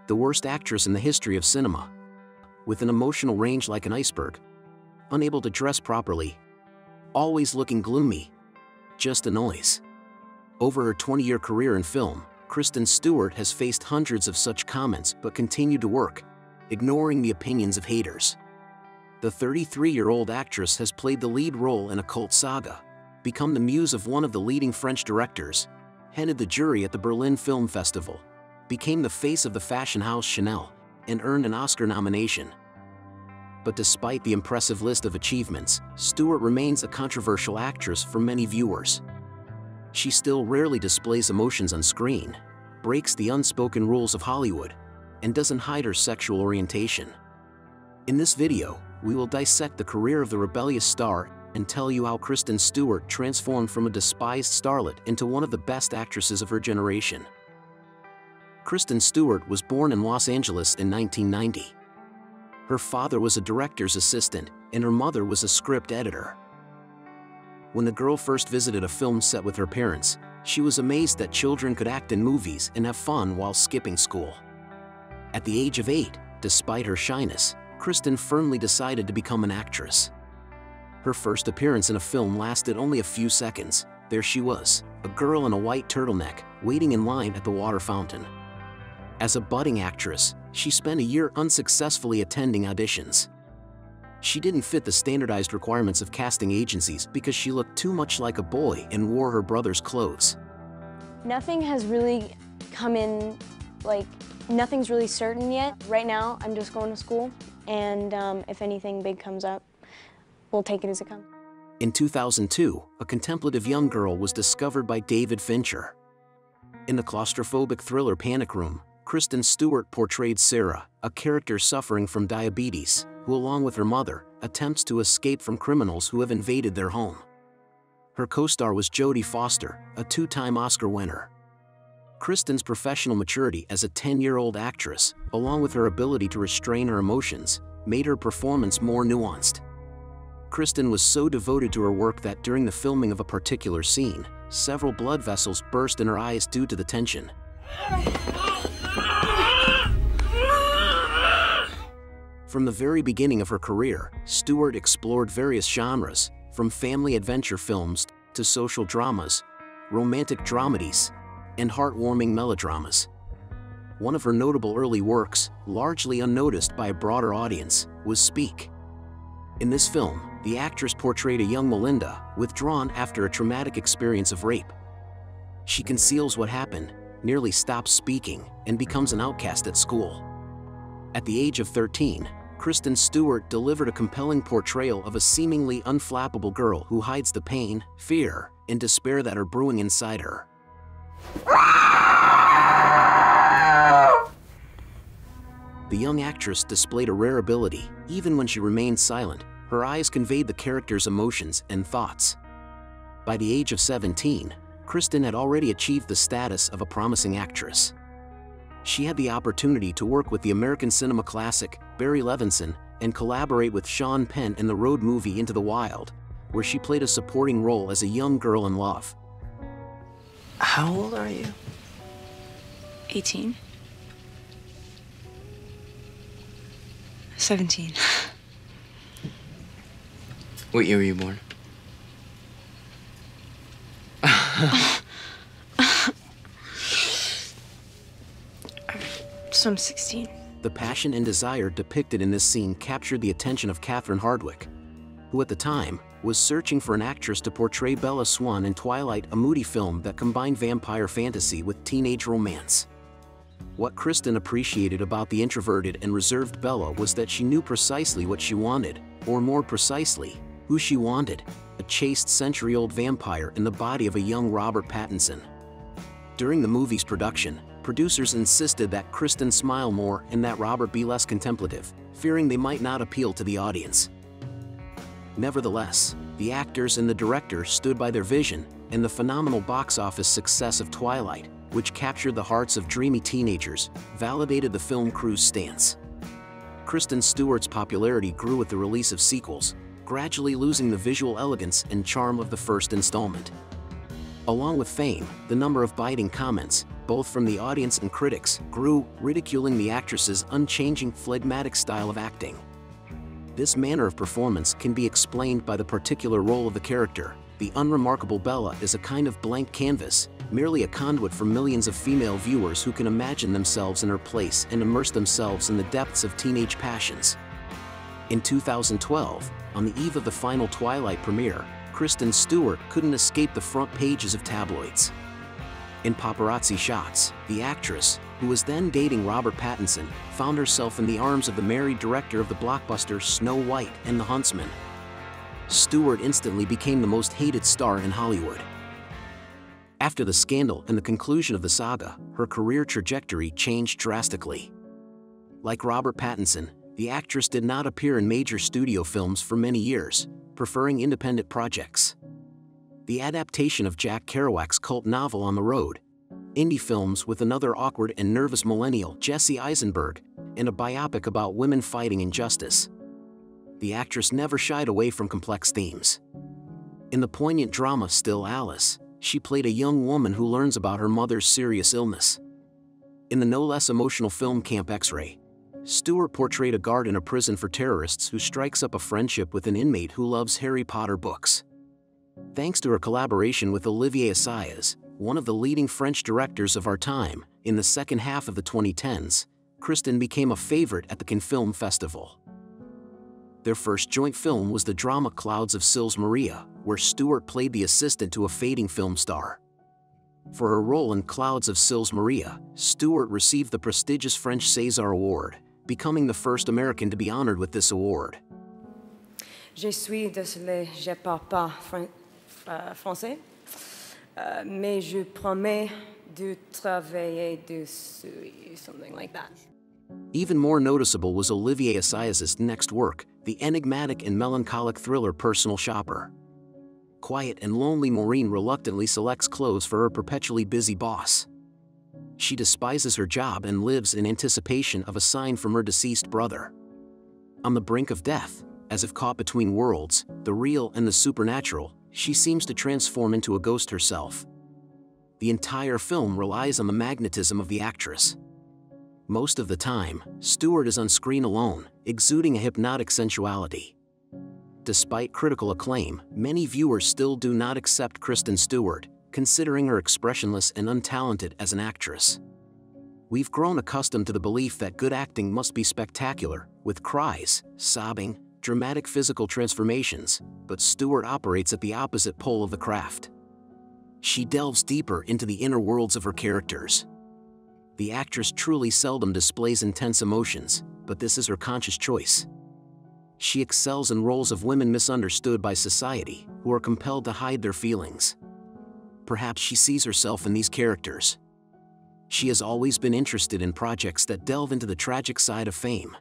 the worst actress in the history of cinema. With an emotional range like an iceberg. Unable to dress properly. Always looking gloomy. Just a noise. Over her 20-year career in film, Kristen Stewart has faced hundreds of such comments but continued to work, ignoring the opinions of haters. The 33-year-old actress has played the lead role in a cult saga, become the muse of one of the leading French directors, headed the jury at the Berlin Film Festival, became the face of the fashion house Chanel, and earned an Oscar nomination. But despite the impressive list of achievements, Stewart remains a controversial actress for many viewers. She still rarely displays emotions on screen, breaks the unspoken rules of Hollywood, and doesn't hide her sexual orientation. In this video, we will dissect the career of the rebellious star and tell you how Kristen Stewart transformed from a despised starlet into one of the best actresses of her generation. Kristen Stewart was born in Los Angeles in 1990. Her father was a director's assistant, and her mother was a script editor. When the girl first visited a film set with her parents, she was amazed that children could act in movies and have fun while skipping school. At the age of 8, despite her shyness, Kristen firmly decided to become an actress. Her first appearance in a film lasted only a few seconds. There she was, a girl in a white turtleneck, waiting in line at the water fountain. As a budding actress, she spent a year unsuccessfully attending auditions. She didn't fit the standardized requirements of casting agencies because she looked too much like a boy and wore her brother's clothes. Nothing has really come in, nothing's really certain yet. Right now, I'm just going to school, and if anything big comes up, we'll take it as it comes. In 2002, a contemplative young girl was discovered by David Fincher. In the claustrophobic thriller Panic Room, Kristen Stewart portrayed Sarah, a character suffering from diabetes, who along with her mother, attempts to escape from criminals who have invaded their home. Her co-star was Jodie Foster, a two-time Oscar winner. Kristen's professional maturity as a 10-year-old actress, along with her ability to restrain her emotions, made her performance more nuanced. Kristen was so devoted to her work that during the filming of a particular scene, several blood vessels burst in her eyes due to the tension. From the very beginning of her career, Stewart explored various genres, from family adventure films to social dramas, romantic dramedies, and heartwarming melodramas. One of her notable early works, largely unnoticed by a broader audience, was Speak. In this film, the actress portrayed a young Melinda, withdrawn after a traumatic experience of rape. She conceals what happened, nearly stops speaking, and becomes an outcast at school. At the age of 13, Kristen Stewart delivered a compelling portrayal of a seemingly unflappable girl who hides the pain, fear, and despair that are brewing inside her. The young actress displayed a rare ability. Even when she remained silent, her eyes conveyed the character's emotions and thoughts. By the age of 17, Kristen had already achieved the status of a promising actress. She had the opportunity to work with the American cinema classic, Barry Levinson, and collaborate with Sean Penn in the road movie Into the Wild, where she played a supporting role as a young girl in love. How old are you? 18. 17. What year were you born? So I'm 16. The passion and desire depicted in this scene captured the attention of Catherine Hardwicke, who at the time was searching for an actress to portray Bella Swan in Twilight, a moody film that combined vampire fantasy with teenage romance. What Kristen appreciated about the introverted and reserved Bella was that she knew precisely what she wanted, or more precisely, who she wanted, a chaste century-old vampire in the body of a young Robert Pattinson. During the movie's production, producers insisted that Kristen smile more and that Robert be less contemplative, fearing they might not appeal to the audience. Nevertheless, the actors and the director stood by their vision, and the phenomenal box office success of Twilight, which captured the hearts of dreamy teenagers, validated the film crew's stance. Kristen Stewart's popularity grew with the release of sequels, gradually losing the visual elegance and charm of the first installment. Along with fame, the number of biting comments, both from the audience and critics, grew, ridiculing the actress's unchanging, phlegmatic style of acting. This manner of performance can be explained by the particular role of the character. The unremarkable Bella is a kind of blank canvas, merely a conduit for millions of female viewers who can imagine themselves in her place and immerse themselves in the depths of teenage passions. In 2012, on the eve of the final Twilight premiere, Kristen Stewart couldn't escape the front pages of tabloids. In paparazzi shots, the actress, who was then dating Robert Pattinson, found herself in the arms of the married director of the blockbuster Snow White and the Huntsman. Stewart instantly became the most hated star in Hollywood. After the scandal and the conclusion of the saga, her career trajectory changed drastically. Like Robert Pattinson, the actress did not appear in major studio films for many years, preferring independent projects. The adaptation of Jack Kerouac's cult novel On the Road, indie films with another awkward and nervous millennial, Jesse Eisenberg, and a biopic about women fighting injustice. The actress never shied away from complex themes. In the poignant drama Still Alice, she played a young woman who learns about her mother's serious illness. In the no less emotional film Camp X-Ray, Stewart portrayed a guard in a prison for terrorists who strikes up a friendship with an inmate who loves Harry Potter books. Thanks to her collaboration with Olivier Assayas, one of the leading French directors of our time, in the second half of the 2010s, Kristen became a favorite at the Cannes Film Festival. Their first joint film was the drama Clouds of Sils Maria, where Stewart played the assistant to a fading film star. For her role in Clouds of Sils Maria, Stewart received the prestigious French César Award, becoming the first American to be honored with this award. Je suis désolé, je parle pas français, mais je promets de travailler dessus, something like that. Even more noticeable was Olivier Assayas' next work, the enigmatic and melancholic thriller Personal Shopper. Quiet and lonely Maureen reluctantly selects clothes for her perpetually busy boss. She despises her job and lives in anticipation of a sign from her deceased brother. On the brink of death, as if caught between worlds, the real and the supernatural, she seems to transform into a ghost herself. The entire film relies on the magnetism of the actress. Most of the time, Stewart is on screen alone, exuding a hypnotic sensuality. Despite critical acclaim, many viewers still do not accept Kristen Stewart, considering her expressionless and untalented as an actress. We've grown accustomed to the belief that good acting must be spectacular, with cries, sobbing, dramatic physical transformations, but Stewart operates at the opposite pole of the craft. She delves deeper into the inner worlds of her characters. The actress truly seldom displays intense emotions, but this is her conscious choice. She excels in roles of women misunderstood by society, who are compelled to hide their feelings. Perhaps she sees herself in these characters. She has always been interested in projects that delve into the tragic side of fame.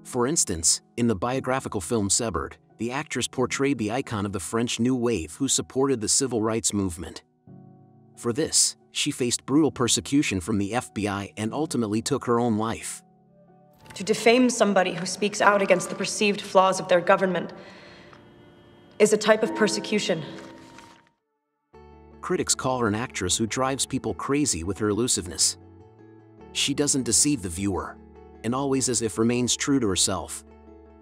For instance, in the biographical film Severed, the actress portrayed the icon of the French New Wave who supported the civil rights movement. For this, she faced brutal persecution from the FBI and ultimately took her own life. To defame somebody who speaks out against the perceived flaws of their government is a type of persecution. Critics call her an actress who drives people crazy with her elusiveness. She doesn't deceive the viewer, and always as if remains true to herself.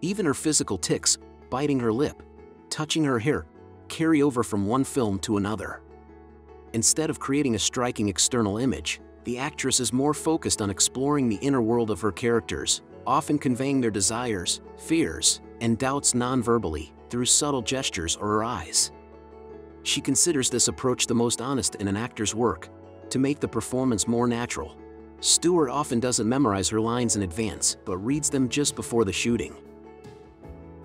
Even her physical tics, biting her lip, touching her hair, carry over from one film to another. Instead of creating a striking external image, the actress is more focused on exploring the inner world of her characters, often conveying their desires, fears, and doubts non-verbally, through subtle gestures or her eyes. She considers this approach the most honest in an actor's work, to make the performance more natural. Stewart often doesn't memorize her lines in advance, but reads them just before the shooting.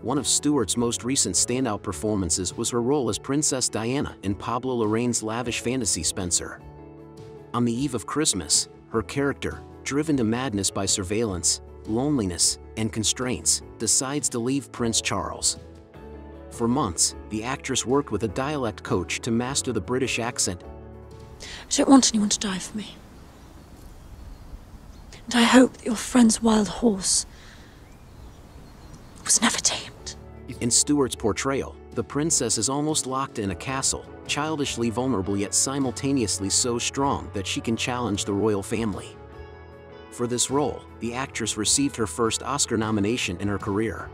One of Stewart's most recent standout performances was her role as Princess Diana in Pablo Larraín's lavish fantasy Spencer. On the eve of Christmas, her character, driven to madness by surveillance, loneliness, and constraints, decides to leave Prince Charles. For months, the actress worked with a dialect coach to master the British accent. I don't want anyone to die for me. And I hope that your friend's wild horse was never tamed. In Stewart's portrayal, the princess is almost locked in a castle, childishly vulnerable yet simultaneously so strong that she can challenge the royal family. For this role, the actress received her first Oscar nomination in her career.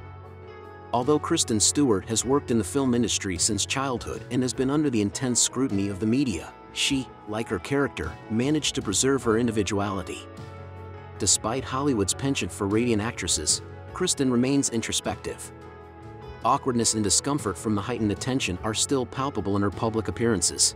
Although Kristen Stewart has worked in the film industry since childhood and has been under the intense scrutiny of the media, she, like her character, managed to preserve her individuality. Despite Hollywood's penchant for radiant actresses, Kristen remains introspective. Awkwardness and discomfort from the heightened attention are still palpable in her public appearances.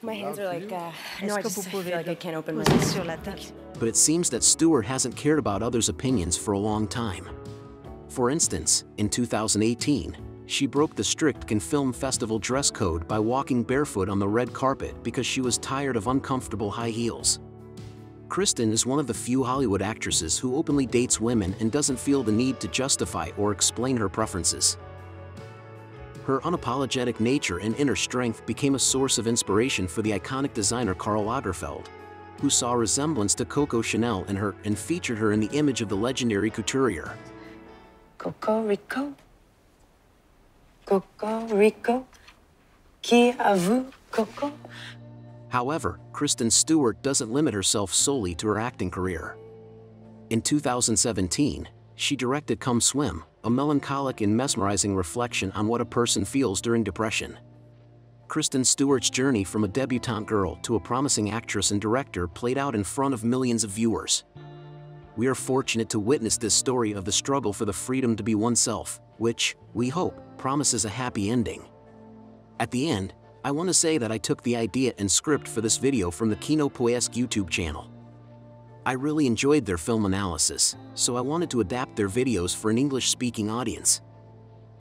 My hands are like, no, I just feel like I can't open my hands. But it seems that Stewart hasn't cared about others' opinions for a long time. For instance, in 2018, she broke the strict Cannes Film Festival dress code by walking barefoot on the red carpet because she was tired of uncomfortable high heels. Kristen is one of the few Hollywood actresses who openly dates women and doesn't feel the need to justify or explain her preferences. Her unapologetic nature and inner strength became a source of inspiration for the iconic designer Karl Lagerfeld, who saw a resemblance to Coco Chanel in her and featured her in the image of the legendary couturier. Coco Rico? Coco Rico? Qui a vu Coco? However, Kristen Stewart doesn't limit herself solely to her acting career. In 2017, she directed Come Swim, a melancholic and mesmerizing reflection on what a person feels during depression. Kristen Stewart's journey from a debutante girl to a promising actress and director played out in front of millions of viewers. We are fortunate to witness this story of the struggle for the freedom to be oneself, which, we hope, promises a happy ending. At the end, I want to say that I took the idea and script for this video from the Kino Poesque YouTube channel. I really enjoyed their film analysis, so I wanted to adapt their videos for an English-speaking audience.